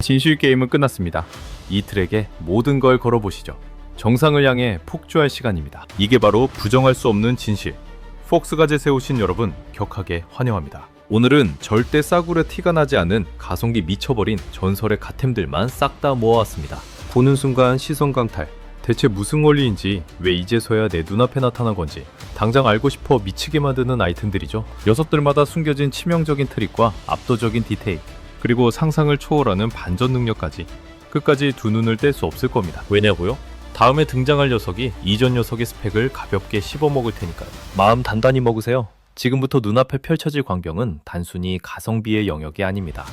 진실 게임은 끝났습니다. 이 트랙에 모든 걸 걸어보시죠. 정상을 향해 폭주할 시간입니다. 이게 바로 부정할 수 없는 진실. 폭스가제 세우신 여러분 격하게 환영합니다. 오늘은 절대 싸구려 티가 나지 않은 가성비 미쳐버린 전설의 갓템들만 싹 다 모아왔습니다. 보는 순간 시선 강탈. 대체 무슨 원리인지, 왜 이제서야 내 눈앞에 나타난 건지 당장 알고 싶어 미치게 만드는 아이템들이죠. 녀석들마다 숨겨진 치명적인 트릭과 압도적인 디테일, 그리고 상상을 초월하는 반전 능력까지 끝까지 두 눈을 뗄 수 없을 겁니다. 왜냐고요? 다음에 등장할 녀석이 이전 녀석의 스펙을 가볍게 씹어먹을 테니까요. 마음 단단히 먹으세요. 지금부터 눈앞에 펼쳐질 광경은 단순히 가성비의 영역이 아닙니다.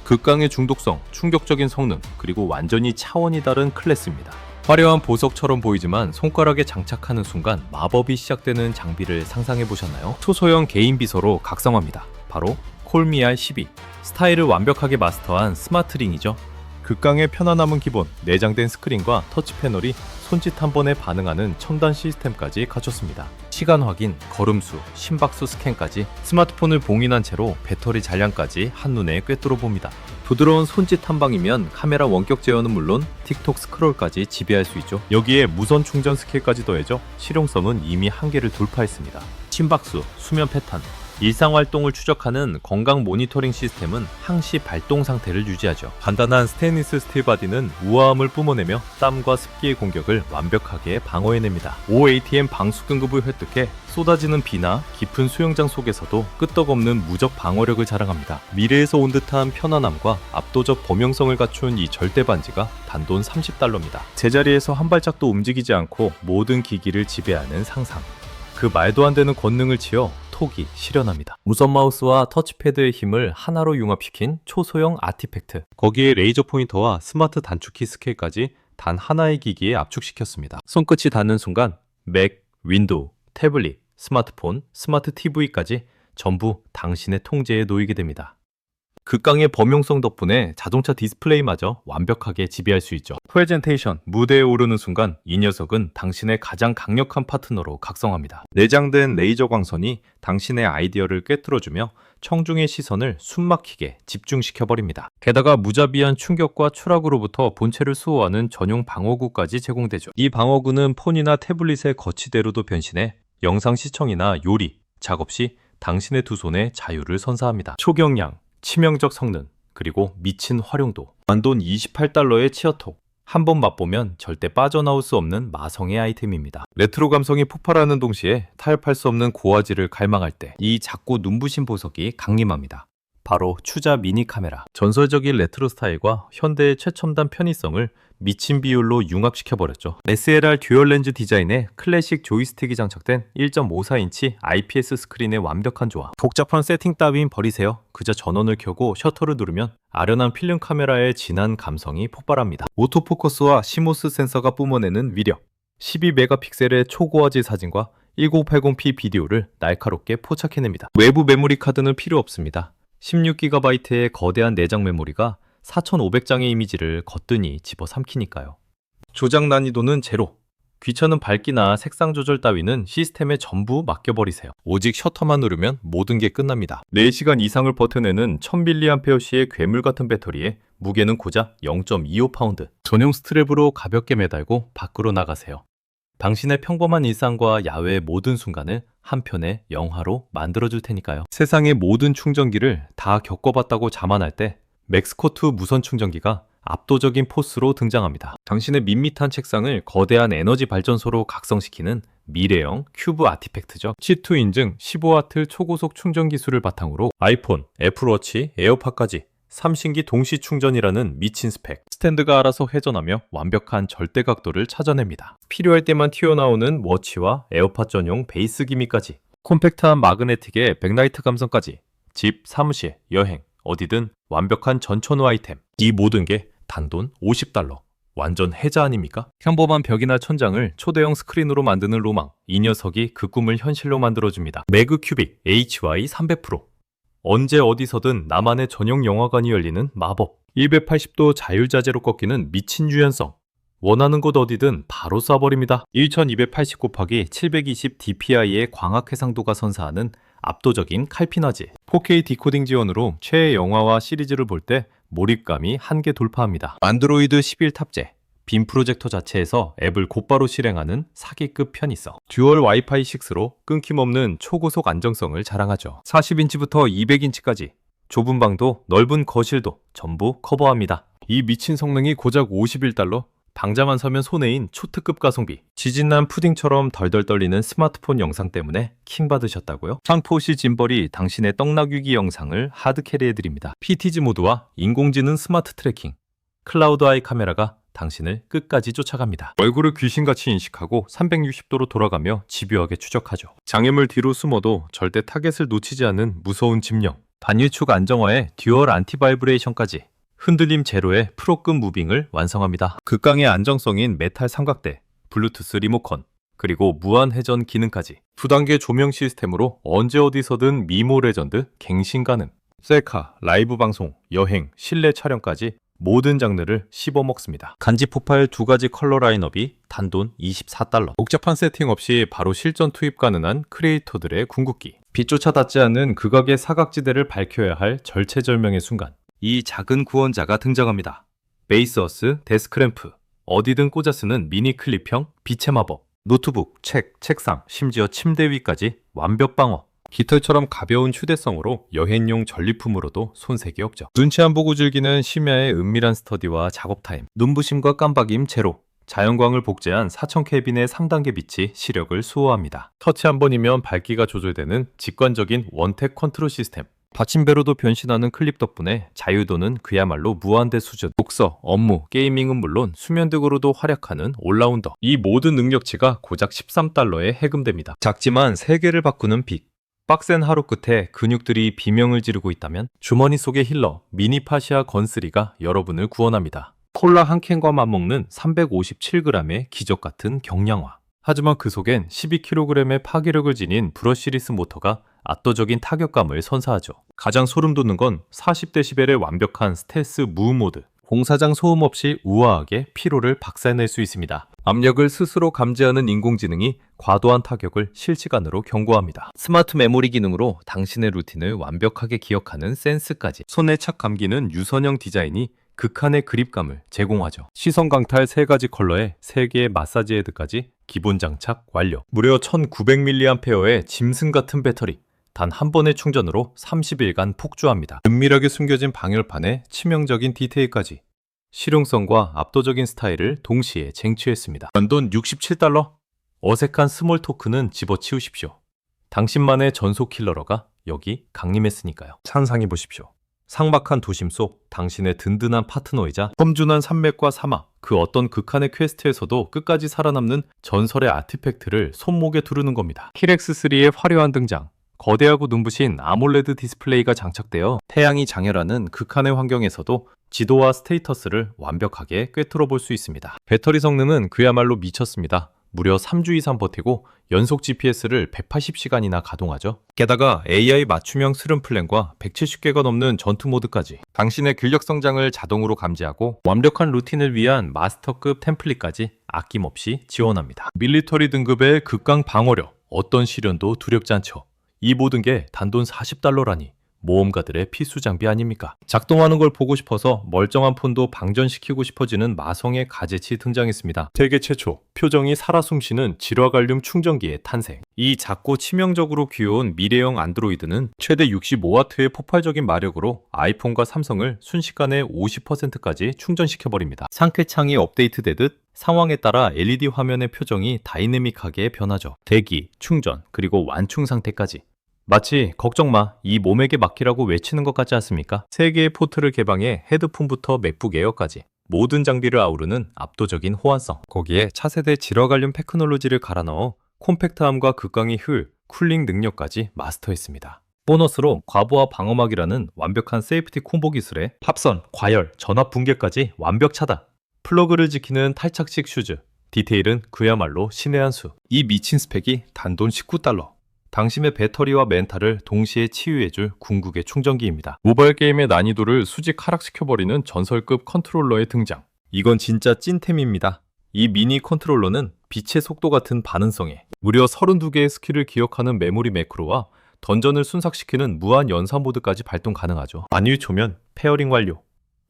극강의 중독성, 충격적인 성능, 그리고 완전히 차원이 다른 클래스입니다. 화려한 보석처럼 보이지만 손가락에 장착하는 순간 마법이 시작되는 장비를 상상해보셨나요? 초소형 개인 비서로 각성합니다. 바로 콜미알 12. 스타일을 완벽하게 마스터한 스마트링이죠. 극강의 편안함은 기본, 내장된 스크린과 터치 패널이 손짓 한 번에 반응하는 첨단 시스템까지 갖췄습니다. 시간 확인, 걸음수, 심박수 스캔까지 스마트폰을 봉인한 채로 배터리 잔량까지 한눈에 꿰뚫어 봅니다. 부드러운 손짓 한 방이면 카메라 원격 제어는 물론 틱톡 스크롤까지 지배할 수 있죠. 여기에 무선 충전 스킬까지 더해져 실용성은 이미 한계를 돌파했습니다. 심박수, 수면 패턴, 일상활동을 추적하는 건강 모니터링 시스템은 항시 발동 상태를 유지하죠. 간단한 스테인리스 스틸 바디는 우아함을 뿜어내며 땀과 습기의 공격을 완벽하게 방어해냅니다. OATM 방수 등급을 획득해 쏟아지는 비나 깊은 수영장 속에서도 끄떡없는 무적 방어력을 자랑합니다. 미래에서 온 듯한 편안함과 압도적 범용성을 갖춘 이 절대 반지가 단돈 $30입니다. 제자리에서 한 발짝도 움직이지 않고 모든 기기를 지배하는 상상. 그 말도 안 되는 권능을 치어 톡이 실현합니다. 무선 마우스와 터치패드의 힘을 하나로 융합시킨 초소형 아티팩트. 거기에 레이저 포인터와 스마트 단축키 스케일까지 단 하나의 기기에 압축시켰습니다. 손끝이 닿는 순간 맥, 윈도우, 태블릿, 스마트폰, 스마트 TV까지 전부 당신의 통제에 놓이게 됩니다. 극강의 범용성 덕분에 자동차 디스플레이마저 완벽하게 지배할 수 있죠. 프레젠테이션, 무대에 오르는 순간 이 녀석은 당신의 가장 강력한 파트너로 각성합니다. 내장된 레이저 광선이 당신의 아이디어를 꿰뚫어주며 청중의 시선을 숨막히게 집중시켜버립니다. 게다가 무자비한 충격과 추락으로부터 본체를 수호하는 전용 방어구까지 제공되죠. 이 방어구는 폰이나 태블릿의 거치대로도 변신해 영상 시청이나 요리, 작업 시 당신의 두 손에 자유를 선사합니다. 초경량, 치명적 성능, 그리고 미친 활용도. 단돈 $28의 치어톡. 한번 맛보면 절대 빠져나올 수 없는 마성의 아이템입니다. 레트로 감성이 폭발하는 동시에 타협할 수 없는 고화질을 갈망할 때 이 작고 눈부신 보석이 강림합니다. 바로 추자 미니 카메라. 전설적인 레트로 스타일과 현대의 최첨단 편의성을 미친 비율로 융합시켜버렸죠. SLR 듀얼 렌즈 디자인에 클래식 조이스틱이 장착된 1.54인치 IPS 스크린의 완벽한 조화. 복잡한 세팅 따윈 버리세요. 그저 전원을 켜고 셔터를 누르면 아련한 필름 카메라의 진한 감성이 폭발합니다. 오토포커스와 시모스 센서가 뿜어내는 위력. 12메가픽셀의 초고화질 사진과 1080p 비디오를 날카롭게 포착해냅니다. 외부 메모리 카드는 필요 없습니다. 16GB의 거대한 내장 메모리가 4,500장의 이미지를 거뜬히 집어삼키니까요. 조작 난이도는 제로. 귀찮은 밝기나 색상 조절 따위는 시스템에 전부 맡겨버리세요. 오직 셔터만 누르면 모든 게 끝납니다. 4시간 이상을 버텨내는 1000mAh의 괴물 같은 배터리에 무게는 고작 0.25파운드. 전용 스트랩으로 가볍게 매달고 밖으로 나가세요. 당신의 평범한 일상과 야외의 모든 순간을 한 편의 영화로 만들어줄 테니까요. 세상의 모든 충전기를 다 겪어봤다고 자만할 때 맥스코트 무선 충전기가 압도적인 포스로 등장합니다. 당신의 밋밋한 책상을 거대한 에너지 발전소로 각성시키는 미래형 큐브 아티팩트죠. C2 인증 15W 초고속 충전 기술을 바탕으로 아이폰, 애플워치, 에어팟까지 3신기 동시 충전이라는 미친 스펙. 스탠드가 알아서 회전하며 완벽한 절대 각도를 찾아냅니다. 필요할 때만 튀어나오는 워치와 에어팟 전용 베이스 기미까지. 콤팩트한 마그네틱의 백라이트 감성까지. 집, 사무실, 여행, 어디든 완벽한 전천후 아이템. 이 모든 게 단돈 $50. 완전 혜자 아닙니까? 평범한 벽이나 천장을 초대형 스크린으로 만드는 로망. 이 녀석이 그 꿈을 현실로 만들어줍니다. 매그 큐빅 HY300 언제 어디서든 나만의 전용 영화관이 열리는 마법. 180도 자율자재로 꺾이는 미친 유연성. 원하는 곳 어디든 바로 쏴버립니다. 1280 곱하기 720 dpi의 광학 해상도가 선사하는 압도적인 칼피나지. 4K 디코딩 지원으로 최애 영화와 시리즈를 볼 때 몰입감이 한계 돌파합니다. 안드로이드 11 탑재, 빔 프로젝터 자체에서 앱을 곧바로 실행하는 사기급 편의성, 듀얼 와이파이 6로 끊김없는 초고속 안정성을 자랑하죠. 40인치부터 200인치까지 좁은 방도 넓은 거실도 전부 커버합니다. 이 미친 성능이 고작 $51, 당자만 사면 손해인 초특급 가성비. 지진난 푸딩처럼 덜덜 떨리는 스마트폰 영상 때문에 킹 받으셨다고요? 창포시 짐벌이 당신의 떡나귀기 영상을 하드캐리해드립니다. PTZ 모드와 인공지능 스마트 트래킹, 클라우드 아이 카메라가 당신을 끝까지 쫓아갑니다. 얼굴을 귀신같이 인식하고 360도로 돌아가며 집요하게 추적하죠. 장애물 뒤로 숨어도 절대 타겟을 놓치지 않는 무서운 집령, 반유축 안정화에 듀얼 안티바이브레이션까지 흔들림 제로의 프로급 무빙을 완성합니다. 극강의 안정성인 메탈 삼각대, 블루투스 리모컨, 그리고 무한 회전 기능까지 2단계 조명 시스템으로 언제 어디서든 미모 레전드 갱신 가능. 셀카, 라이브 방송, 여행, 실내 촬영까지 모든 장르를 씹어먹습니다. 간지 포파일 2가지 컬러 라인업이 단돈 $24. 복잡한 세팅 없이 바로 실전 투입 가능한 크리에이터들의 궁극기. 빛조차 닿지 않는 극악의 사각지대를 밝혀야 할 절체절명의 순간. 이 작은 구원자가 등장합니다. 베이스어스 데스크램프, 어디든 꽂아 쓰는 미니 클립형 빛의 마법, 노트북, 책, 책상, 심지어 침대 위까지 완벽 방어. 깃털처럼 가벼운 휴대성으로 여행용 전리품으로도 손색이 없죠. 눈치 안 보고 즐기는 심야의 은밀한 스터디와 작업 타임, 눈부심과 깜박임 제로, 자연광을 복제한 4000 켈빈의 3단계 빛이 시력을 수호합니다. 터치 한 번이면 밝기가 조절되는 직관적인 원택 컨트롤 시스템, 받침배로도 변신하는 클립 덕분에 자유도는 그야말로 무한대 수준. 독서, 업무, 게이밍은 물론 수면등으로도 활약하는 올라운더. 이 모든 능력치가 고작 $13에 해금됩니다. 작지만 세계를 바꾸는 빅. 빡센 하루 끝에 근육들이 비명을 지르고 있다면 주머니 속의 힐러 미니파시아 건쓰리가 여러분을 구원합니다. 콜라 한 캔과 맞먹는 357g의 기적 같은 경량화. 하지만 그 속엔 12kg의 파괴력을 지닌 브러쉬리스 모터가 압도적인 타격감을 선사하죠. 가장 소름 돋는 건 40dB의 완벽한 스텔스 무음 모드. 공사장 소음 없이 우아하게 피로를 박살낼 수 있습니다. 압력을 스스로 감지하는 인공지능이 과도한 타격을 실시간으로 경고합니다. 스마트 메모리 기능으로 당신의 루틴을 완벽하게 기억하는 센스까지. 손에 착 감기는 유선형 디자인이 극한의 그립감을 제공하죠. 시선 강탈 3가지 컬러에 3개의 마사지 헤드까지 기본 장착 완료. 무려 1900mAh의 짐승 같은 배터리. 단 한 번의 충전으로 30일간 폭주합니다. 은밀하게 숨겨진 방열판에 치명적인 디테일까지. 실용성과 압도적인 스타일을 동시에 쟁취했습니다. 단돈 $67? 어색한 스몰 토크는 집어치우십시오. 당신만의 전속 킬러러가 여기 강림했으니까요. 상상해 보십시오. 삭막한 도심 속 당신의 든든한 파트너이자 험준한 산맥과 사막, 그 어떤 극한의 퀘스트에서도 끝까지 살아남는 전설의 아티팩트를 손목에 두르는 겁니다. 키렉스3의 화려한 등장, 거대하고 눈부신 아몰레드 디스플레이가 장착되어 태양이 장렬하는 극한의 환경에서도 지도와 스테이터스를 완벽하게 꿰뚫어 볼 수 있습니다. 배터리 성능은 그야말로 미쳤습니다. 무려 3주 이상 버티고 연속 GPS를 180시간이나 가동하죠. 게다가 AI 맞춤형 스름 플랜과 170개가 넘는 전투 모드까지. 당신의 근력 성장을 자동으로 감지하고 완벽한 루틴을 위한 마스터급 템플릿까지 아낌없이 지원합니다. 밀리터리 등급의 극강 방어력, 어떤 시련도 두렵지 않죠. 이 모든 게 단돈 $40라니 모험가들의 필수 장비 아닙니까? 작동하는 걸 보고 싶어서 멀쩡한 폰도 방전시키고 싶어지는 마성의 가제치 등장했습니다. 세계 최초 표정이 살아 숨쉬는 질화갈륨 충전기의 탄생. 이 작고 치명적으로 귀여운 미래형 안드로이드는 최대 65W의 폭발적인 마력으로 아이폰과 삼성을 순식간에 50%까지 충전시켜버립니다. 상쾌창이 업데이트되듯 상황에 따라 LED 화면의 표정이 다이내믹하게 변하죠. 대기, 충전, 그리고 완충 상태까지. 마치 걱정 마, 이 몸에게 맡기라고 외치는 것 같지 않습니까? 3개의 포트를 개방해 헤드폰부터 맥북 에어까지 모든 장비를 아우르는 압도적인 호환성. 거기에 차세대 질화관련 테크놀로지를 갈아 넣어 콤팩트함과 극강의 효율, 쿨링 능력까지 마스터했습니다. 보너스로 과부하 방어막이라는 완벽한 세이프티 콤보 기술에 합선, 과열, 전압 붕괴까지 완벽 차단. 플러그를 지키는 탈착식 슈즈. 디테일은 그야말로 신의 한 수. 이 미친 스펙이 단돈 $19. 당신의 배터리와 멘탈을 동시에 치유해줄 궁극의 충전기입니다. 모바일 게임의 난이도를 수직 하락시켜버리는 전설급 컨트롤러의 등장. 이건 진짜 찐템입니다. 이 미니 컨트롤러는 빛의 속도 같은 반응성에 무려 32개의 스킬을 기억하는 메모리 매크로와 던전을 순삭시키는 무한 연사 모드까지 발동 가능하죠. 만유 초면, 페어링 완료.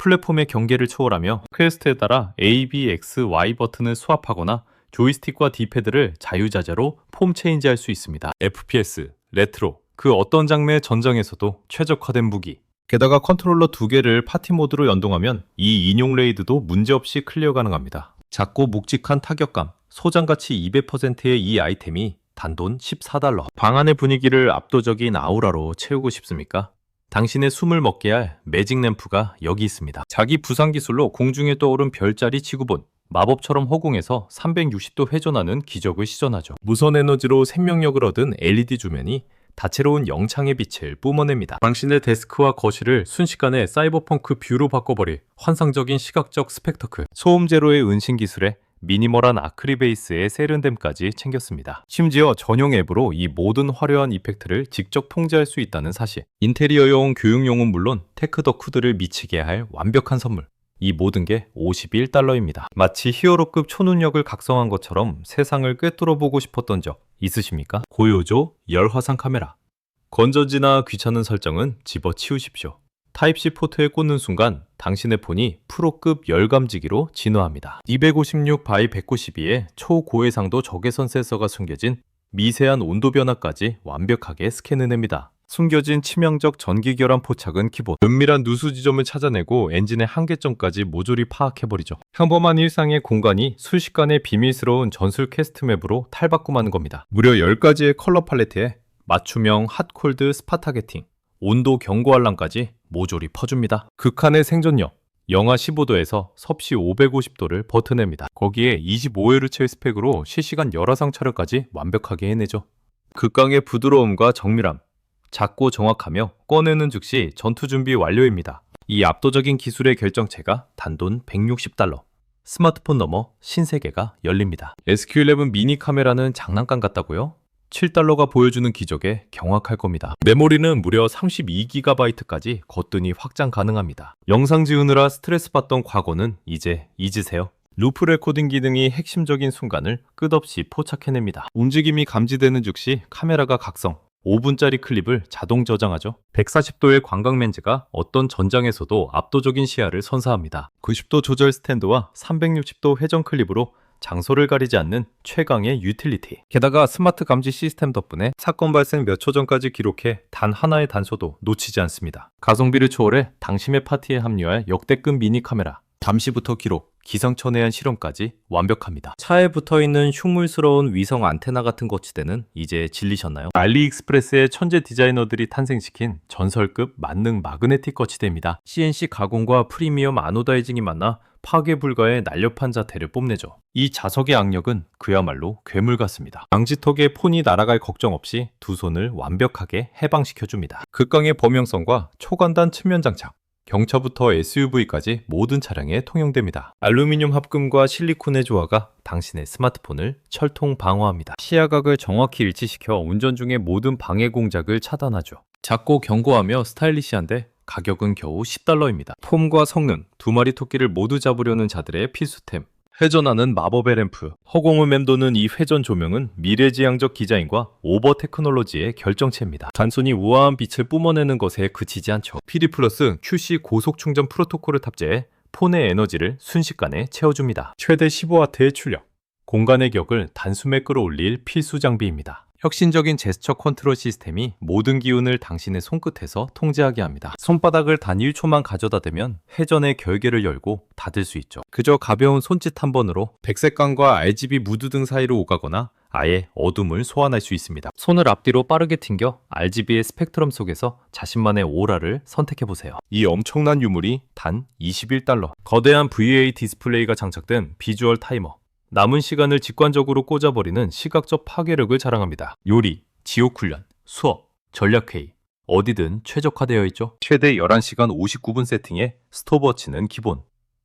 플랫폼의 경계를 초월하며 퀘스트에 따라 A, B, X, Y 버튼을 스왑하거나 조이스틱과 D패드를 자유자재로 폼 체인지할 수 있습니다. FPS, 레트로, 그 어떤 장르의 전장에서도 최적화된 무기. 게다가 컨트롤러 2개를 파티 모드로 연동하면 이 인용 레이드도 문제없이 클리어 가능합니다. 작고 묵직한 타격감, 소장가치 200%의 이 아이템이 단돈 $14. 방 안의 분위기를 압도적인 아우라로 채우고 싶습니까? 당신의 숨을 먹게 할 매직 램프가 여기 있습니다. 자기 부상 기술로 공중에 떠오른 별자리 지구본, 마법처럼 허공에서 360도 회전하는 기적을 시전하죠. 무선 에너지로 생명력을 얻은 LED 조명이 다채로운 영창의 빛을 뿜어냅니다. 당신의 데스크와 거실을 순식간에 사이버펑크 뷰로 바꿔버릴 환상적인 시각적 스펙터클. 소음 제로의 은신 기술에 미니멀한 아크릴 베이스의 세련됨까지 챙겼습니다. 심지어 전용 앱으로 이 모든 화려한 이펙트를 직접 통제할 수 있다는 사실. 인테리어용 교육용은 물론 테크 덕후들을 미치게 할 완벽한 선물. 이 모든 게 $51입니다. 마치 히어로급 초능력을 각성한 것처럼 세상을 꿰뚫어 보고 싶었던 적 있으십니까? 고요조 열화상 카메라. 건전지나 귀찮은 설정은 집어치우십시오. 타입C 포트에 꽂는 순간 당신의 폰이 프로급 열감지기로 진화합니다. 256x192의 초고해상도 적외선 센서가 숨겨진 미세한 온도 변화까지 완벽하게 스캔해냅니다. 숨겨진 치명적 전기 결함 포착은 기본. 은밀한 누수 지점을 찾아내고 엔진의 한계점까지 모조리 파악해버리죠. 평범한 일상의 공간이 순식간에 비밀스러운 전술 퀘스트 맵으로 탈바꿈하는 겁니다. 무려 10가지의 컬러 팔레트에 맞춤형 핫콜드 스팟 타겟팅, 온도 경고 알람까지 모조리 퍼줍니다. 극한의 생존력, 영하 15도에서 섭씨 550도를 버텨냅니다. 거기에 25Hz의 스펙으로 실시간 열화상 촬영까지 완벽하게 해내죠. 극강의 부드러움과 정밀함, 작고 정확하며 꺼내는 즉시 전투 준비 완료입니다. 이 압도적인 기술의 결정체가 단돈 $160. 스마트폰 넘어 신세계가 열립니다. SQ11 미니 카메라는 장난감 같다고요? $7가 보여주는 기적에 경악할 겁니다. 메모리는 무려 32GB까지 거뜬히 확장 가능합니다. 영상 지우느라 스트레스 받던 과거는 이제 잊으세요. 루프 레코딩 기능이 핵심적인 순간을 끝없이 포착해냅니다. 움직임이 감지되는 즉시 카메라가 각성, 5분짜리 클립을 자동 저장하죠. 140도의 광각 렌즈가 어떤 전장에서도 압도적인 시야를 선사합니다. 90도 조절 스탠드와 360도 회전 클립으로 장소를 가리지 않는 최강의 유틸리티. 게다가 스마트 감지 시스템 덕분에 사건 발생 몇 초 전까지 기록해 단 하나의 단서도 놓치지 않습니다. 가성비를 초월해 당신의 파티에 합류할 역대급 미니 카메라. 잠시부터 기록, 기상천외한 실험까지 완벽합니다. 차에 붙어있는 흉물스러운 위성 안테나 같은 거치대는 이제 질리셨나요? 알리익스프레스의 천재 디자이너들이 탄생시킨 전설급 만능 마그네틱 거치대입니다. CNC 가공과 프리미엄 아노다이징이 만나 파괴 불가의 날렵한 자태를 뽐내죠. 이 자석의 악력은 그야말로 괴물 같습니다. 양지턱에 폰이 날아갈 걱정 없이 두 손을 완벽하게 해방시켜줍니다. 극강의 범용성과 초간단 측면 장착, 경차부터 SUV까지 모든 차량에 통용됩니다. 알루미늄 합금과 실리콘의 조화가 당신의 스마트폰을 철통 방어합니다. 시야각을 정확히 일치시켜 운전 중의 모든 방해 공작을 차단하죠. 작고 견고하며 스타일리시한데 가격은 겨우 $10입니다. 폼과 성능, 두 마리 토끼를 모두 잡으려는 자들의 필수템. 회전하는 마법의 램프. 허공을 맴도는 이 회전 조명은 미래지향적 디자인과 오버 테크놀로지의 결정체입니다. 단순히 우아한 빛을 뿜어내는 것에 그치지 않죠. PD 플러스 QC 고속 충전 프로토콜을 탑재해 폰의 에너지를 순식간에 채워줍니다. 최대 15W의 출력. 공간의 격을 단숨에 끌어올릴 필수 장비입니다. 혁신적인 제스처 컨트롤 시스템이 모든 기운을 당신의 손끝에서 통제하게 합니다. 손바닥을 단 1초만 가져다 대면 회전의 결계를 열고 닫을 수 있죠. 그저 가벼운 손짓 한 번으로 백색광과 RGB 무드 등 사이로 오가거나 아예 어둠을 소환할 수 있습니다. 손을 앞뒤로 빠르게 튕겨 RGB의 스펙트럼 속에서 자신만의 오라를 선택해보세요. 이 엄청난 유물이 단 $21. 거대한 VA 디스플레이가 장착된 비주얼 타이머. 남은 시간을 직관적으로 꽂아버리는 시각적 파괴력을 자랑합니다. 요리, 지옥훈련, 수업, 전략회의, 어디든 최적화되어 있죠. 최대 11시간 59분 세팅에 스톱워치는 기본.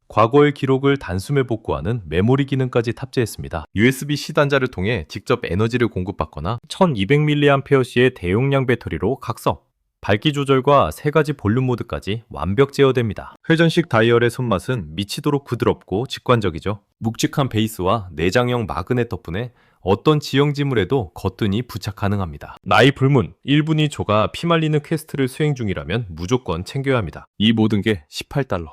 과거의 기록을 단숨에 복구하는 메모리 기능까지 탑재했습니다. USB-C 단자를 통해 직접 에너지를 공급받거나 1200mAh의 대용량 배터리로 각성. 밝기 조절과 3가지 볼륨 모드까지 완벽 제어됩니다. 회전식 다이얼의 손맛은 미치도록 부드럽고 직관적이죠. 묵직한 베이스와 내장형 마그넷 덕분에 어떤 지형 지물에도 거뜬히 부착 가능합니다. 나이 불문, 1분이 조가 피말리는 퀘스트를 수행 중이라면 무조건 챙겨야 합니다. 이 모든 게 $18.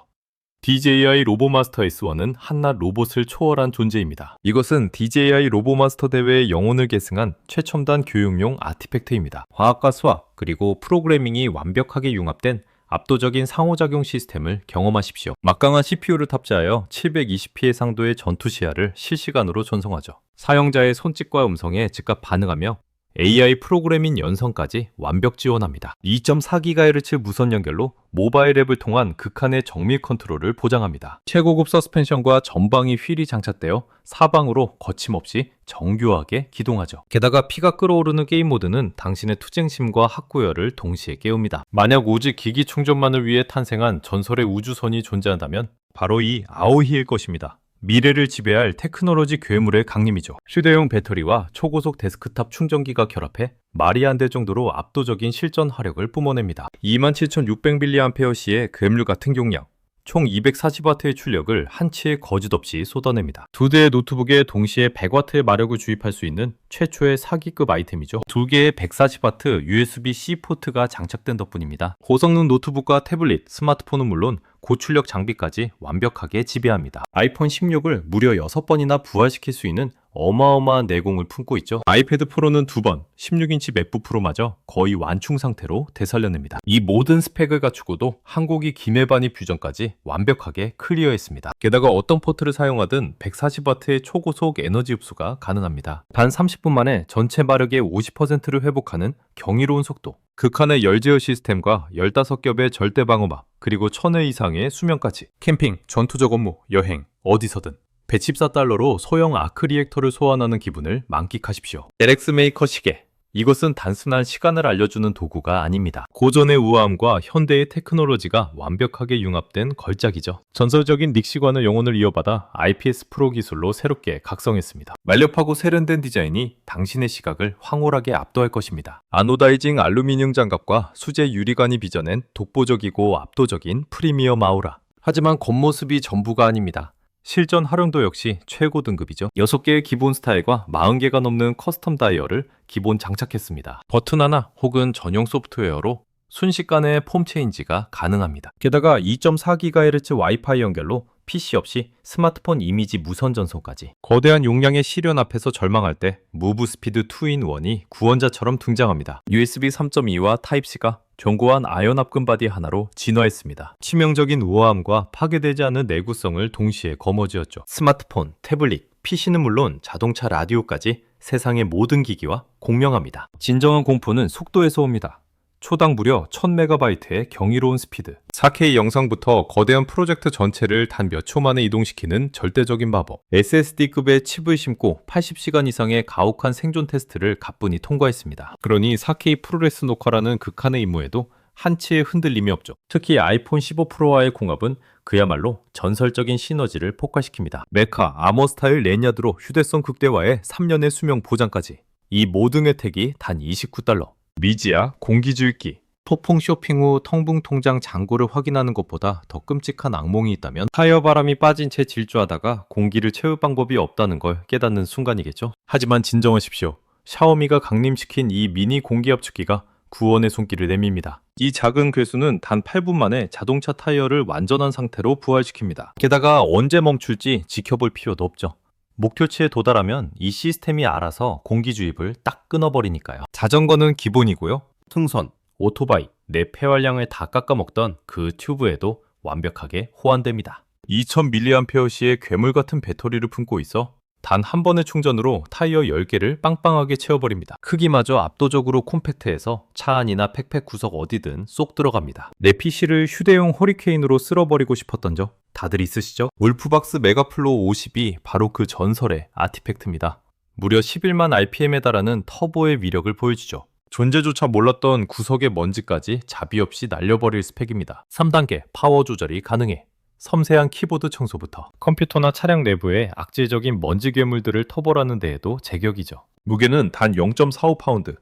DJI 로보마스터 S1은 한낱 로봇을 초월한 존재입니다. 이것은 DJI 로보마스터 대회의 영혼을 계승한 최첨단 교육용 아티팩트입니다. 과학과 수학, 그리고 프로그래밍이 완벽하게 융합된 압도적인 상호작용 시스템을 경험하십시오. 막강한 CPU를 탑재하여 720p의 상도의 전투 시야를 실시간으로 전송하죠. 사용자의 손짓과 음성에 즉각 반응하며 AI 프로그래밍 연성까지 완벽 지원합니다. 2.4GHz 무선 연결로 모바일 앱을 통한 극한의 정밀 컨트롤을 보장합니다. 최고급 서스펜션과 전방위 휠이 장착되어 사방으로 거침없이 정교하게 기동하죠. 게다가 피가 끓어오르는 게임 모드는 당신의 투쟁심과 학구열을 동시에 깨웁니다. 만약 오직 기기 충전만을 위해 탄생한 전설의 우주선이 존재한다면 바로 이 아오히일 것입니다. 미래를 지배할 테크놀로지 괴물의 강림이죠. 휴대용 배터리와 초고속 데스크탑 충전기가 결합해 말이 안 될 정도로 압도적인 실전 화력을 뿜어냅니다. 27,600mAh의 괴물 같은 용량, 총 240W의 출력을 한치의 거짓 없이 쏟아냅니다. 두 대의 노트북에 동시에 100W의 마력을 주입할 수 있는 최초의 사기급 아이템이죠. 두 개의 140W USB-C 포트가 장착된 덕분입니다. 고성능 노트북과 태블릿, 스마트폰은 물론 고출력 장비까지 완벽하게 지배합니다. 아이폰 16을 무려 6번이나 부활시킬 수 있는 어마어마한 내공을 품고 있죠. 아이패드 프로는 2번, 16인치 맥북 프로마저 거의 완충 상태로 되살려냅니다. 이 모든 스펙을 갖추고도 한국이 김해반이 뷰전까지 완벽하게 클리어했습니다. 게다가 어떤 포트를 사용하든 140W의 초고속 에너지 흡수가 가능합니다. 단 30분 만에 전체 마력의 50%를 회복하는 경이로운 속도, 극한의 열 제어 시스템과 15겹의 절대 방어막, 그리고 1000회 이상의 수명까지. 캠핑, 전투적 업무, 여행, 어디서든 114달러로 소형 아크 리액터를 소환하는 기분을 만끽하십시오. LX 메이커 시계. 이것은 단순한 시간을 알려주는 도구가 아닙니다. 고전의 우아함과 현대의 테크놀로지가 완벽하게 융합된 걸작이죠. 전설적인 닉시관의 영혼을 이어받아 IPS 프로 기술로 새롭게 각성했습니다. 말렵하고 세련된 디자인이 당신의 시각을 황홀하게 압도할 것입니다. 아노다이징 알루미늄 장갑과 수제 유리관이 빚어낸 독보적이고 압도적인 프리미엄 아우라. 하지만 겉모습이 전부가 아닙니다. 실전 활용도 역시 최고 등급이죠. 6개의 기본 스타일과 40개가 넘는 커스텀 다이얼을 기본 장착했습니다. 버튼 하나 혹은 전용 소프트웨어로 순식간에 폼 체인지가 가능합니다. 게다가 2.4GHz 와이파이 연결로 PC 없이 스마트폰 이미지 무선 전송까지. 거대한 용량의 시련 앞에서 절망할 때 무브 스피드 2-in-1이 구원자처럼 등장합니다. USB 3.2와 타입C가 견고한 아연 합금 바디 하나로 진화했습니다. 치명적인 우아함과 파괴되지 않는 내구성을 동시에 거머쥐었죠. 스마트폰, 태블릿, PC는 물론 자동차 라디오까지 세상의 모든 기기와 공명합니다. 진정한 공포는 속도에서 옵니다. 초당 무려 1000MB의 경이로운 스피드, 4K 영상부터 거대한 프로젝트 전체를 단 몇 초 만에 이동시키는 절대적인 마법, SSD급의 칩을 심고 80시간 이상의 가혹한 생존 테스트를 가뿐히 통과했습니다. 그러니 4K 프로레스 녹화라는 극한의 임무에도 한치의 흔들림이 없죠. 특히 아이폰 15 프로와의 공합은 그야말로 전설적인 시너지를 폭발시킵니다. 메카, 아머 스타일 레냐드로 휴대성 극대화에 3년의 수명 보장까지. 이 모든 혜택이 단 29달러. 미지야 공기주입기. 폭풍 쇼핑 후 텅붕 통장 잔고를 확인하는 것보다 더 끔찍한 악몽이 있다면 타이어 바람이 빠진 채 질주하다가 공기를 채울 방법이 없다는 걸 깨닫는 순간이겠죠. 하지만 진정하십시오. 샤오미가 강림시킨 이 미니 공기압축기가 구원의 손길을 내밉니다. 이 작은 괴수는 단 8분 만에 자동차 타이어를 완전한 상태로 부활시킵니다. 게다가 언제 멈출지 지켜볼 필요도 없죠. 목표치에 도달하면 이 시스템이 알아서 공기 주입을 딱 끊어버리니까요. 자전거는 기본이고요. 승선, 오토바이, 내 폐활량을 다 깎아먹던 그 튜브에도 완벽하게 호환됩니다. 2000mAh의 괴물 같은 배터리를 품고 있어 단 한 번의 충전으로 타이어 10개를 빵빵하게 채워버립니다. 크기마저 압도적으로 콤팩트해서 차 안이나 백팩 구석 어디든 쏙 들어갑니다. 내 PC를 휴대용 허리케인으로 쓸어버리고 싶었던 적 다들 있으시죠? 울프박스 메가플로 50이 바로 그 전설의 아티팩트입니다. 무려 11만 RPM에 달하는 터보의 위력을 보여주죠. 존재조차 몰랐던 구석의 먼지까지 자비 없이 날려버릴 스펙입니다. 3단계 파워 조절이 가능해. 섬세한 키보드 청소부터 컴퓨터나 차량 내부의 악질적인 먼지 괴물들을 터벌하는 데에도 제격이죠. 무게는 단 0.45파운드.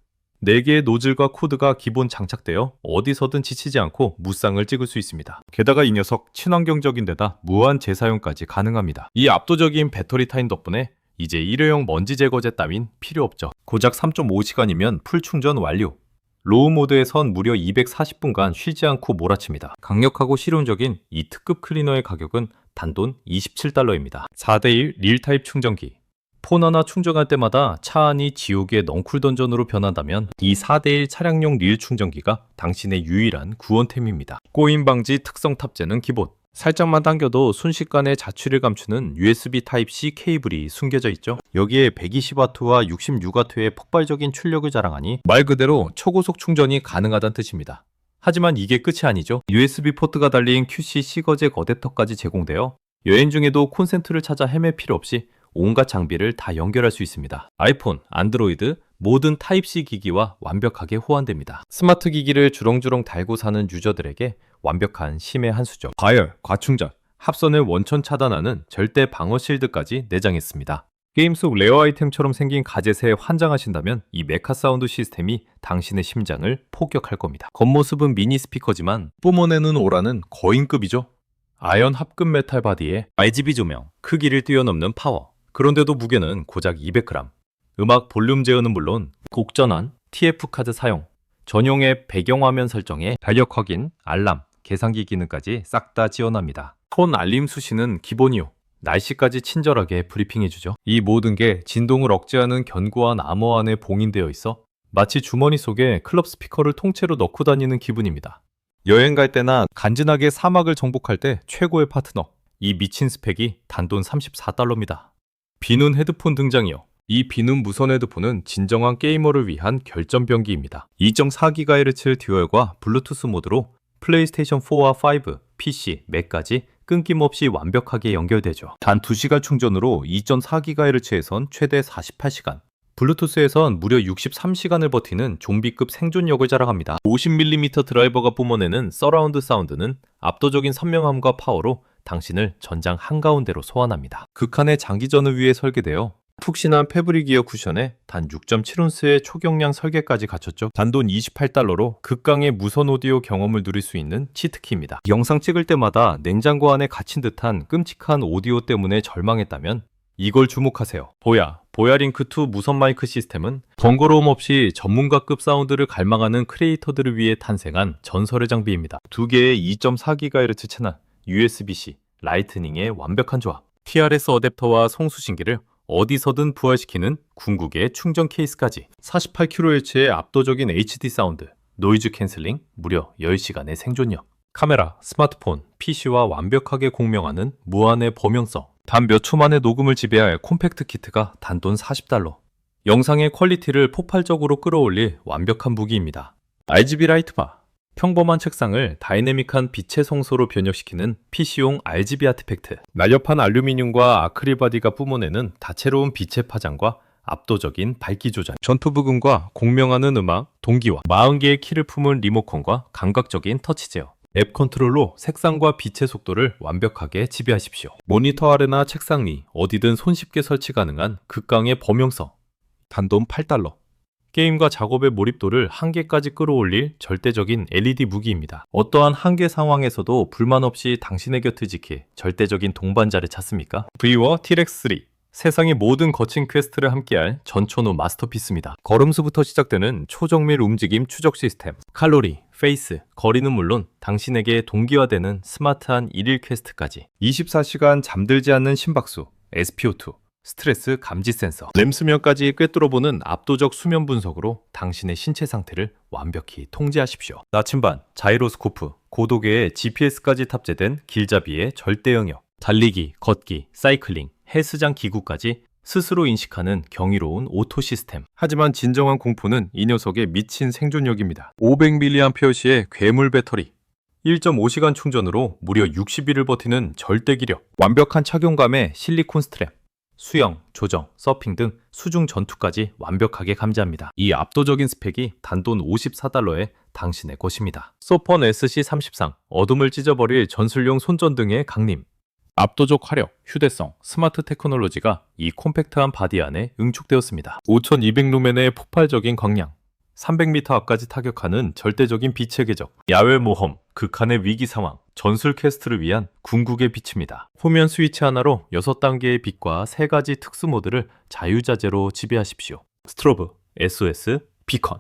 4개의 노즐과 코드가 기본 장착되어 어디서든 지치지 않고 무쌍을 찍을 수 있습니다. 게다가 이 녀석 친환경적인 데다 무한 재사용까지 가능합니다. 이 압도적인 배터리 타임 덕분에 이제 일회용 먼지 제거제 따윈 필요 없죠. 고작 3.5시간이면 풀 충전 완료. 로우 모드에선 무려 240분간 쉬지 않고 몰아칩니다. 강력하고 실용적인 이 특급 클리너의 가격은 단돈 27달러입니다. 4대1 릴타입 충전기. 폰 하나 충전할 때마다 차 안이 지옥의 넝쿨 던전으로 변한다면 이 4대1 차량용 릴 충전기가 당신의 유일한 구원템입니다. 꼬임 방지 특성 탑재는 기본. 살짝만 당겨도 순식간에 자취를 감추는 USB Type-C 케이블이 숨겨져 있죠. 여기에 120W와 66W의 폭발적인 출력을 자랑하니 말 그대로 초고속 충전이 가능하다는 뜻입니다. 하지만 이게 끝이 아니죠. USB 포트가 달린 QC-C 거잭 어댑터까지 제공되어 여행 중에도 콘센트를 찾아 헤맬 필요 없이 온갖 장비를 다 연결할 수 있습니다. 아이폰, 안드로이드, 모든 타입C 기기와 완벽하게 호환됩니다. 스마트 기기를 주렁주렁 달고 사는 유저들에게 완벽한 심의 한 수죠. 과열, 과충전, 합선을 원천 차단하는 절대 방어 실드까지 내장했습니다. 게임 속 레어 아이템처럼 생긴 가젯에 환장하신다면 이 메카 사운드 시스템이 당신의 심장을 폭격할 겁니다. 겉모습은 미니 스피커지만 뿜어내는 오라는 거인급이죠. 아연 합금 메탈 바디에 RGB 조명, 크기를 뛰어넘는 파워. 그런데도 무게는 고작 200g. 음악 볼륨 제어는 물론 곡 전환, TF 카드 사용, 전용의 배경화면 설정에 달력 확인, 알람, 계산기 기능까지 싹 다 지원합니다. 폰 알림 수신은 기본이요. 날씨까지 친절하게 브리핑해주죠. 이 모든 게 진동을 억제하는 견고한 아머 안에 봉인되어 있어 마치 주머니 속에 클럽 스피커를 통째로 넣고 다니는 기분입니다. 여행 갈 때나 간지나게 사막을 정복할 때 최고의 파트너. 이 미친 스펙이 단돈 34달러입니다. 비눈 헤드폰 등장이요. 이 비눈 무선 헤드폰은 진정한 게이머를 위한 결점변기입니다. 2.4GHz 듀얼과 블루투스 모드로 플레이스테이션 4와 5, PC, 맥까지 끊김없이 완벽하게 연결되죠. 단 2시간 충전으로 2.4GHz에선 최대 48시간, 블루투스에선 무려 63시간을 버티는 좀비급 생존력을 자랑합니다. 50mm 드라이버가 뿜어내는 서라운드 사운드는 압도적인 선명함과 파워로 당신을 전장 한가운데로 소환합니다. 극한의 장기전을 위해 설계되어 푹신한 패브릭 이어 쿠션에 단 6.7온스의 초경량 설계까지 갖췄죠. 단돈 28달러로 극강의 무선 오디오 경험을 누릴 수 있는 치트키입니다. 영상 찍을 때마다 냉장고 안에 갇힌 듯한 끔찍한 오디오 때문에 절망했다면 이걸 주목하세요. 보야링크2 무선 마이크 시스템은 번거로움 없이 전문가급 사운드를 갈망하는 크리에이터들을 위해 탄생한 전설의 장비입니다. 두 개의 2.4GHz 채널, USB-C, 라이트닝의 완벽한 조합, TRS 어댑터와 송수신기를 어디서든 부활시키는 궁극의 충전 케이스까지, 48kHz의 압도적인 HD 사운드, 노이즈 캔슬링, 무려 10시간의 생존력, 카메라, 스마트폰, PC와 완벽하게 공명하는 무한의 범용성, 단 몇 초 만에 녹음을 지배할 콤팩트 키트가 단돈 40달러. 영상의 퀄리티를 폭발적으로 끌어올릴 완벽한 무기입니다. RGB 라이트바, 평범한 책상을 다이내믹한 빛의 성소로 변형시키는 PC용 RGB 아티팩트, 날렵한 알루미늄과 아크릴 바디가 뿜어내는 다채로운 빛의 파장과 압도적인 밝기 조절, 전투 부금과 공명하는 음악, 동기화, 40개의 키를 품은 리모컨과 감각적인 터치 제어, 앱 컨트롤로 색상과 빛의 속도를 완벽하게 지배하십시오. 모니터 아래나 책상 위 어디든 손쉽게 설치 가능한 극강의 범용성, 단돈 8달러. 게임과 작업의 몰입도를 한계까지 끌어올릴 절대적인 LED 무기입니다. 어떠한 한계 상황에서도 불만 없이 당신의 곁을 지킬 절대적인 동반자를 찾습니까? 브리워 T-Rex 3, 세상의 모든 거친 퀘스트를 함께할 전천후 마스터피스입니다. 걸음수부터 시작되는 초정밀 움직임 추적 시스템, 칼로리, 페이스, 거리는 물론 당신에게 동기화되는 스마트한 일일 퀘스트까지, 24시간 잠들지 않는 심박수, SpO2, 스트레스 감지 센서, 램 수면까지 꿰뚫어보는 압도적 수면 분석으로 당신의 신체 상태를 완벽히 통제하십시오. 나침반, 자이로스코프, 고도계의 GPS까지 탑재된 길잡이의 절대 영역, 달리기, 걷기, 사이클링, 헬스장 기구까지 스스로 인식하는 경이로운 오토 시스템. 하지만 진정한 공포는 이 녀석의 미친 생존력입니다. 500mAh의 괴물 배터리, 1.5시간 충전으로 무려 60일을 버티는 절대 기력, 완벽한 착용감의 실리콘 스트랩, 수영, 조정, 서핑 등 수중 전투까지 완벽하게 감지합니다. 이 압도적인 스펙이 단돈 54달러에 당신의 것입니다. 소폰 SC33, 어둠을 찢어버릴 전술용 손전등의 강림, 압도적 화력, 휴대성, 스마트 테크놀로지가 이 콤팩트한 바디 안에 응축되었습니다. 5200루멘의 폭발적인 광량, 300m 앞까지 타격하는 절대적인 빛의 궤적, 야외 모험, 극한의 위기 상황, 전술 퀘스트를 위한 궁극의 빛입니다. 후면 스위치 하나로 6단계의 빛과 3가지 특수 모드를 자유자재로 지배하십시오. 스트로브, SOS, 비컨.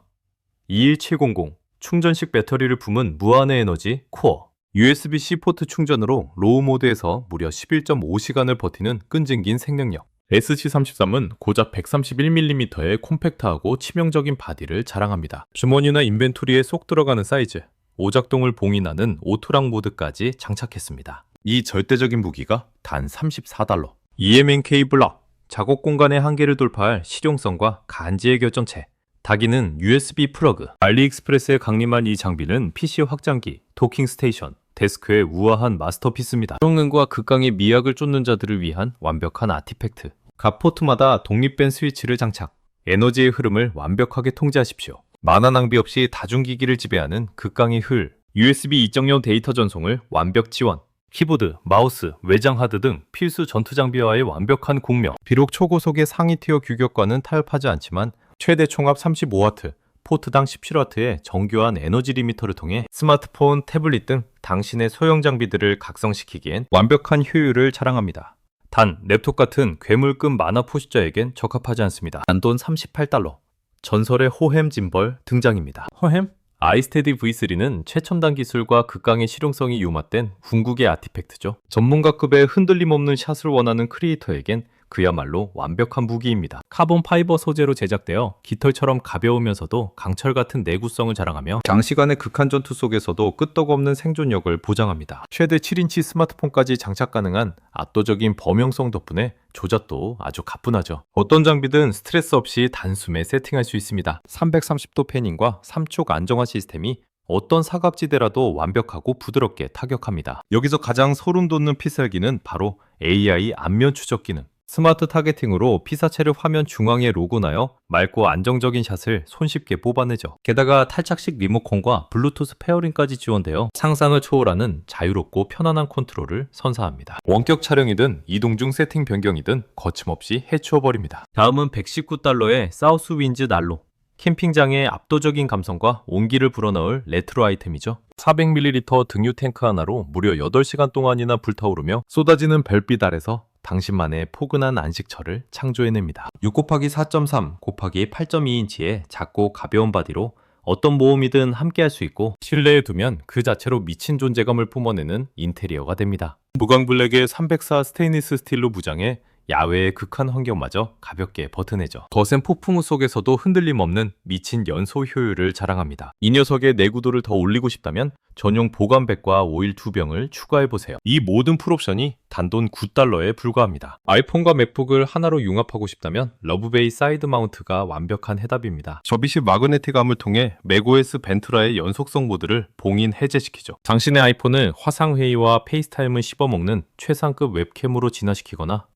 21700 충전식 배터리를 품은 무한의 에너지 코어, USB-C 포트 충전으로 로우 모드에서 무려 11.5시간을 버티는 끈질긴 생명력. SC33은 고작 131mm의 콤팩트하고 치명적인 바디를 자랑합니다. 주머니나 인벤토리에 쏙 들어가는 사이즈, 오작동을 봉인하는 오토락 모드까지 장착했습니다. 이 절대적인 무기가 단 $34. EMNK 블럭, 작업 공간의 한계를 돌파할 실용성과 간지의 결정체. 닭이는 USB 플러그. 알리익스프레스에 강림한 이 장비는 PC 확장기, 도킹 스테이션, 데스크의 우아한 마스터피스입니다. 성능과 극강의 미학을 쫓는 자들을 위한 완벽한 아티팩트. 각 포트마다 독립된 스위치를 장착. 에너지의 흐름을 완벽하게 통제하십시오. 만화 낭비 없이 다중기기를 지배하는 극강의 흘. USB 2.0 데이터 전송을 완벽 지원. 키보드, 마우스, 외장 하드 등 필수 전투 장비와의 완벽한 공명. 비록 초고속의 상위 티어 규격과는 타협하지 않지만 최대 총합 35W, 포트당 17W의 정교한 에너지 리미터를 통해 스마트폰, 태블릿 등 당신의 소형 장비들을 각성시키기엔 완벽한 효율을 자랑합니다. 단, 랩톱 같은 괴물급 만화 포식자에겐 적합하지 않습니다. 단돈 $38. 전설의 호햄 짐벌 등장입니다. 호햄? 아이스테디 V3는 최첨단 기술과 극강의 실용성이 융합된 궁극의 아티팩트죠. 전문가급의 흔들림 없는 샷을 원하는 크리에이터에겐 그야말로 완벽한 무기입니다. 카본 파이버 소재로 제작되어 깃털처럼 가벼우면서도 강철 같은 내구성을 자랑하며 장시간의 극한 전투 속에서도 끄떡없는 생존력을 보장합니다. 최대 7인치 스마트폰까지 장착 가능한 압도적인 범용성 덕분에 조작도 아주 가뿐하죠. 어떤 장비든 스트레스 없이 단숨에 세팅할 수 있습니다. 330도 패닝과 3촉 안정화 시스템이 어떤 사각지대라도 완벽하고 부드럽게 타격합니다. 여기서 가장 소름 돋는 필살기는 바로 AI 안면 추적 기능. 스마트 타겟팅으로 피사체를 화면 중앙에 로그나여 맑고 안정적인 샷을 손쉽게 뽑아내죠. 게다가 탈착식 리모컨과 블루투스 페어링까지 지원되어 상상을 초월하는 자유롭고 편안한 컨트롤을 선사합니다. 원격 촬영이든 이동 중 세팅 변경이든 거침없이 해치워버립니다. 다음은 $119의 사우스 윈즈 난로. 캠핑장의 압도적인 감성과 온기를 불어넣을 레트로 아이템이죠. 400ml 등유 탱크 하나로 무려 8시간 동안이나 불타오르며 쏟아지는 별빛 아래서 당신만의 포근한 안식처를 창조해냅니다. 6곱하기4.3 곱하기 8.2인치의 작고 가벼운 바디로 어떤 모험이든 함께할 수 있고 실내에 두면 그 자체로 미친 존재감을 뿜어내는 인테리어가 됩니다. 무광블랙의 304 스테인리스 스틸로 무장해 야외의 극한 환경마저 가볍게 버텨내죠. 거센 폭풍우 속에서도 흔들림 없는 미친 연소 효율을 자랑합니다. 이 녀석의 내구도를 더 올리고 싶다면 전용 보관백과 오일 2병을 추가해보세요. 이 모든 풀옵션이 단돈 $9에 불과합니다. 아이폰과 맥북을 하나로 융합하고 싶다면 러브베이 사이드 마운트가 완벽한 해답입니다. 접이식 마그네틱암을 통해 맥OS 벤투라의 연속성 모드를 봉인 해제시키죠. 당신의 아이폰을 화상회의와 페이스타임을 씹어먹는 최상급 웹캠으로 진화시키거나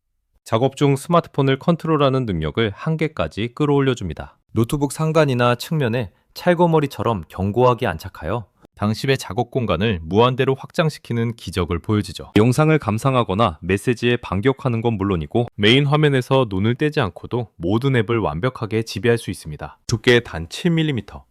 작업 중 스마트폰을 컨트롤하는 능력을 한계까지 끌어올려줍니다. 노트북 상단이나 측면에 찰거머리처럼 견고하게 안착하여 당신의 작업 공간을 무한대로 확장시키는 기적을 보여주죠. 영상을 감상하거나 메시지에 반격하는 건 물론이고 메인 화면에서 눈을 떼지 않고도 모든 앱을 완벽하게 지배할 수 있습니다. 두께 단 7mm,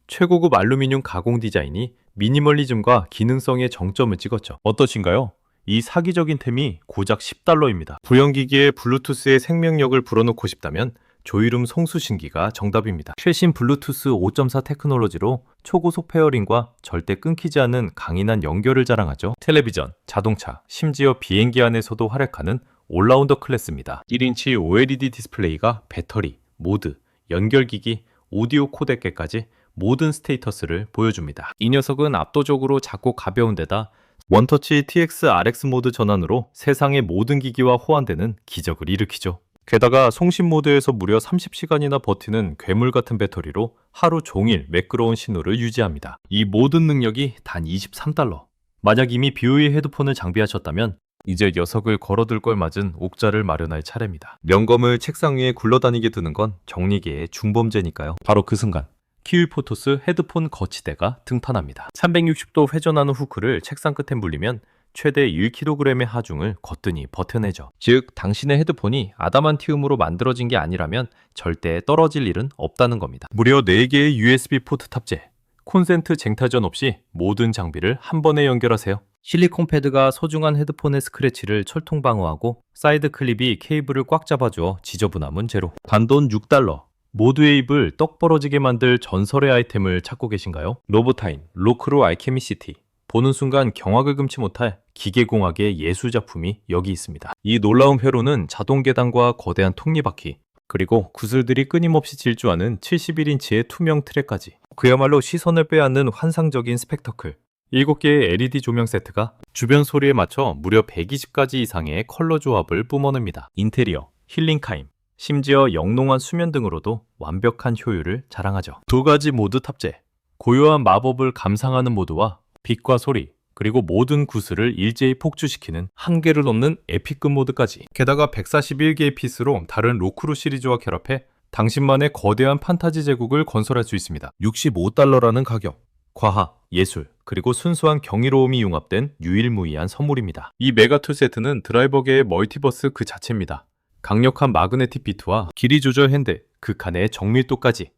최고급 알루미늄 가공 디자인이 미니멀리즘과 기능성의 정점을 찍었죠. 어떠신가요? 이 사기적인 템이 고작 $10입니다. 구형기기에 블루투스의 생명력을 불어넣고 싶다면 조이룸 송수신기가 정답입니다. 최신 블루투스 5.4 테크놀로지로 초고속 페어링과 절대 끊기지 않는 강인한 연결을 자랑하죠. 텔레비전, 자동차, 심지어 비행기 안에서도 활약하는 올라운더 클래스입니다. 1인치 OLED 디스플레이가 배터리, 모드, 연결기기, 오디오 코덱계까지 모든 스테이터스를 보여줍니다. 이 녀석은 압도적으로 작고 가벼운 데다 원터치 TX RX 모드 전환으로 세상의 모든 기기와 호환되는 기적을 일으키죠. 게다가 송신 모드에서 무려 30시간이나 버티는 괴물 같은 배터리로 하루 종일 매끄러운 신호를 유지합니다. 이 모든 능력이 단 $23. 만약 이미 BOE 헤드폰을 장비하셨다면 이제 녀석을 걸어둘 걸 맞은 옥자를 마련할 차례입니다. 명검을 책상 위에 굴러다니게 두는 건 정리계의 중범죄니까요. 바로 그 순간 키위포토스 헤드폰 거치대가 등판합니다. 360도 회전하는 후크를 책상 끝에 물리면 최대 1kg의 하중을 거뜬히 버텨내죠. 즉, 당신의 헤드폰이 아담한티움으로 만들어진 게 아니라면 절대 떨어질 일은 없다는 겁니다. 무려 4개의 USB 포트 탑재, 콘센트 쟁탈전 없이 모든 장비를 한 번에 연결하세요. 실리콘 패드가 소중한 헤드폰의 스크래치를 철통 방어하고 사이드 클립이 케이블을 꽉 잡아주어 지저분함은 제로. 단돈 $6. 모두의 입을 떡 벌어지게 만들 전설의 아이템을 찾고 계신가요? 로보타인, 로크로 알케미시티. 보는 순간 경악을 금치 못할 기계공학의 예술작품이 여기 있습니다. 이 놀라운 회로는 자동 계단과 거대한 톱니바퀴, 그리고 구슬들이 끊임없이 질주하는 71인치의 투명 트랙까지. 그야말로 시선을 빼앗는 환상적인 스펙터클. 7개의 LED 조명 세트가 주변 소리에 맞춰 무려 120가지 이상의 컬러 조합을 뿜어냅니다. 인테리어, 힐링카임, 심지어 영롱한 수면 등으로도 완벽한 효율을 자랑하죠. 2가지 모드 탑재. 고요한 마법을 감상하는 모드와 빛과 소리, 그리고 모든 구슬을 일제히 폭주시키는 한계를 넘는 에픽급 모드까지. 게다가 141개의 피스로 다른 로크루 시리즈와 결합해 당신만의 거대한 판타지 제국을 건설할 수 있습니다. 65달러라는 가격. 과학, 예술, 그리고 순수한 경이로움이 융합된 유일무이한 선물입니다. 이 메가툴 세트는 드라이버계의 멀티버스 그 자체입니다. 강력한 마그네틱 비트와 길이 조절 핸들, 극한의 정밀도까지.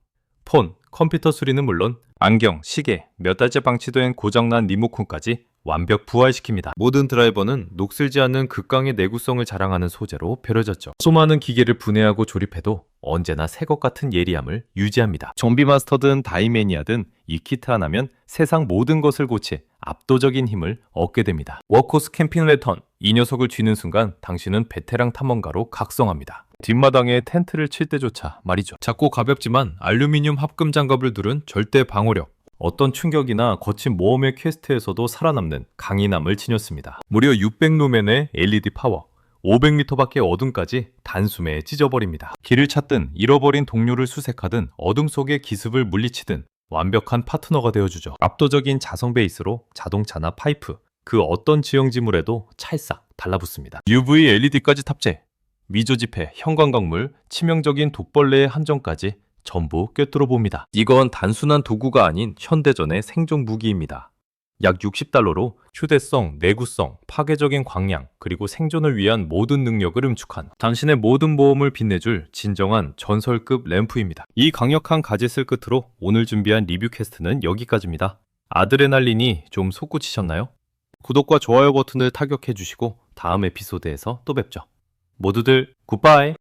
폰, 컴퓨터 수리는 물론 안경, 시계, 몇 달째 방치된 고장난 리모컨까지 완벽 부활시킵니다. 모든 드라이버는 녹슬지 않는 극강의 내구성을 자랑하는 소재로 벼려졌죠. 수많은 기계를 분해하고 조립해도 언제나 새 것 같은 예리함을 유지합니다. 좀비 마스터든 다이매니아든 이 키트 하나면 세상 모든 것을 고칠 압도적인 힘을 얻게 됩니다. 워크호스 캠핑 랜턴. 이 녀석을 쥐는 순간 당신은 베테랑 탐험가로 각성합니다. 뒷마당에 텐트를 칠 때조차 말이죠. 작고 가볍지만 알루미늄 합금 장갑을 두른 절대 방어력. 어떤 충격이나 거친 모험의 퀘스트에서도 살아남는 강인함을 지녔습니다. 무려 600루멘의 LED 파워, 500m 밖의 어둠까지 단숨에 찢어버립니다. 길을 찾든 잃어버린 동료를 수색하든 어둠 속의 기습을 물리치든 완벽한 파트너가 되어주죠. 압도적인 자성 베이스로 자동차나 파이프, 그 어떤 지형지물에도 찰싹 달라붙습니다. UV LED까지 탑재. 미조지폐, 형광광물, 치명적인 독벌레의 함정까지 전부 꿰뚫어 봅니다. 이건 단순한 도구가 아닌 현대전의 생존 무기입니다. 약 60달러로 휴대성, 내구성, 파괴적인 광량, 그리고 생존을 위한 모든 능력을 음축한 당신의 모든 모험을 빛내줄 진정한 전설급 램프입니다. 이 강력한 가젯을 끝으로 오늘 준비한 리뷰 퀘스트는 여기까지입니다. 아드레날린이 좀 솟구치셨나요? 구독과 좋아요 버튼을 타격해 주시고 다음 에피소드에서 또 뵙죠. 모두들 굿바이!